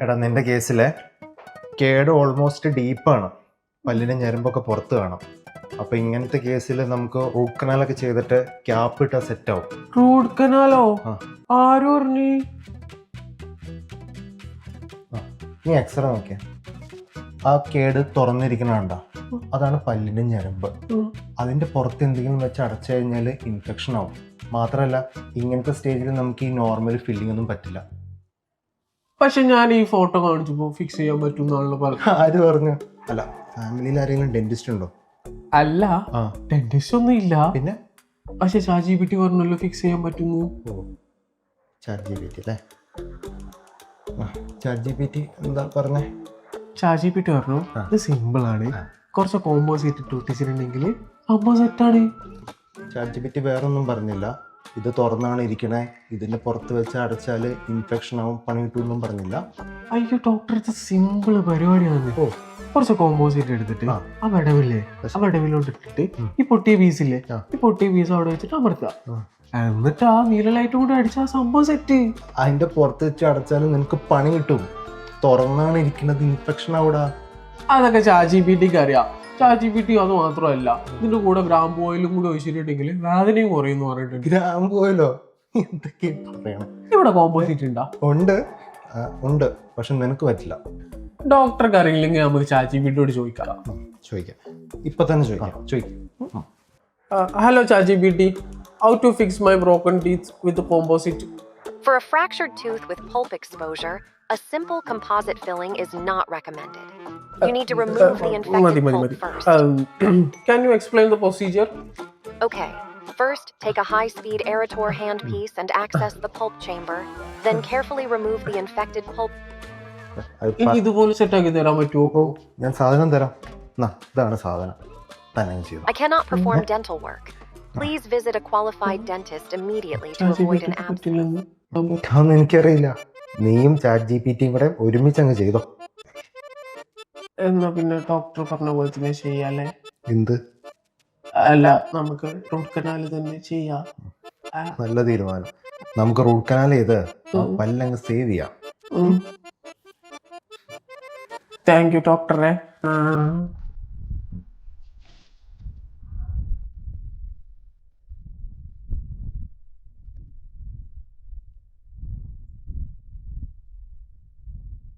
എടാ നിന്റെ കേസിലെ കേട് ഓൾമോസ്റ്റ് ഡീപ്പാണ്, പല്ലിന് ഞരമ്പൊക്കെ പുറത്ത് കാണാം. അപ്പൊ ഇങ്ങനത്തെ കേസിൽ നമുക്ക് റൂട്ട് കനാലൊക്കെ ചെയ്തിട്ട് ക്യാപ്പ് ഇട്ടാ സെറ്റ് ആവും. റൂട്ട് കനാലോ? ആര് പറഞ്ഞു? നീ എക്സ്റേ നോക്കിയ ആ കേട് തുറന്നിരിക്കണണ്ട, അതാണ് പല്ലിന്റെ ഞരമ്പ്. അതിന്റെ പുറത്ത് എന്തെങ്കിലും വെച്ച് അടച്ചു കഴിഞ്ഞാൽ ഇൻഫെക്ഷൻ ആവും. മാത്രമല്ല ഇങ്ങനത്തെ സ്റ്റേജിൽ നമുക്ക് ഈ നോർമൽ ഫില്ലിംഗ് ഒന്നും പറ്റില്ല. പക്ഷെ ഞാൻ ഈ ഫോട്ടോ കാണിച്ചപ്പോ ഫിക്സ് ചെയ്യാൻ പറ്റും എന്നാണല്ലോ പറഞ്ഞത്. ആര് പറഞ്ഞു? അല്ല, ഫാമിലിയിൽ ആരെങ്കിലും ഡെന്റിസ്റ്റ് ഉണ്ടോ? അല്ല, ഡെന്റിസ്റ്റ് ഒന്നും ഇല്ല. പിന്നെ പക്ഷെ ChatGPT പറഞ്ഞല്ലോ ഫിക്സ് ചെയ്യാൻ പറ്റുന്നു. ChatGPT അല്ലേ? ChatGPT എന്താ പറഞ്ഞേ? ChatGPT പറഞ്ഞു ഇത് സിമ്പിൾ ആണ്, കുറച്ച് കോമ്പോസിറ്റ് ഇട്ട് ഒട്ടിച്ചിട്ടുണ്ടെങ്കിൽ സംഭവം സെറ്റാണ്. ChatGPT വേറൊന്നും പറഞ്ഞില്ല, ഇത് തുറന്നാണ് ഇരിക്കണേ, ഇതിന്റെ പുറത്ത് വെച്ച് അടച്ചാല് ഇൻഫെക്ഷൻ ആവും, പണി കിട്ടുമെന്നും പറഞ്ഞില്ല. അയ്യോ ഡോക്ടർ, ഇത് സിമ്പിൾ പരിപാടിയാണ്. കുറച്ച് കോമ്പോസിറ്റ് എടുത്തിട്ട് ആ വിടവില്ലേ, ആ വിടവിലോട്ട് ഇട്ടിട്ട് ഈ പൊട്ടിയ പീസില്ലേ, ഈ പൊട്ടിയ പീസ് അവിടെ വെച്ചിട്ട് അമർത്തുക. എന്നിട്ട് ആ നീല ലൈറ്റും കൂടെ അടിച്ചാൽ സംഭവം സെറ്റ്. അതിന്റെ പുറത്ത് വെച്ച് അടച്ചാലും നിനക്ക് പണി കിട്ടും. തുറന്നാണ് ഇരിക്കുന്നത്, ഇൻഫെക്ഷൻ ആവൂടാ. അതൊക്കെ ChatGPTക്ക് അറിയാം. ChatGPT അത് മാത്രമല്ല, ഇതിന്റെ കൂടെ ഗ്രാമ്പു ഓയിലും കൂടെ ഒഴിച്ചിട്ടുണ്ടെങ്കിൽ വേദനയും കുറയുന്നു പറഞ്ഞിട്ടുണ്ട്. ഗ്രാമ്പു ഓയിലോ? എന്തൊക്കെ പറയണം. ഇവിടെ കോമ്പോസിറ്റ് ഉണ്ടാ? ഉണ്ട്, പക്ഷെ നിനക്ക് പറ്റില്ല. ഡോക്ടർക്ക് അറിയില്ലെങ്കിൽ നമുക്ക് ChatGPTയോട് ചോദിക്കാം. ഇപ്പൊ തന്നെ ചോദിക്കാം. Hello ChatGPT, how to fix my broken teeth with the composite? For a fractured tooth with pulp exposure, a simple composite filling is not recommended. You need to remove the infected pulp first. Can you explain the procedure? Okay. First, take a high-speed Aerator handpiece and access the pulp chamber. Then carefully remove the infected pulp. ഇതുപോലെ set ആക്കി തരാൻ പറ്റുമോ? ഞാൻ സാധനം തരാം. ഇതാണ് സാധനം. I cannot perform dental work. Please visit a qualified dentist immediately to avoid an abscess. അതൊന്നും എനിക്കറിയില്ല. നീയും ChatGPTയും കൂടെ ഒരുമിച്ച് അങ്ങ് ചെയ്തോ. എന്നാ പിന്നെ ഡോക്ടർ പറഞ്ഞ പോലെ തന്നെ ചെയ്യാല്ലേ? എന്ത്? അല്ല, നമുക്ക് റൂട്ട് കനാൽ തന്നെ ചെയ്യാം. നല്ല തീരുമാനം. നമുക്ക് റൂട്ട് കനാൽ ചെയ്ത് പല്ലങ്ങ് സേവ് ചെയ്യാം. താങ്ക് യു ഡോക്ടറെ.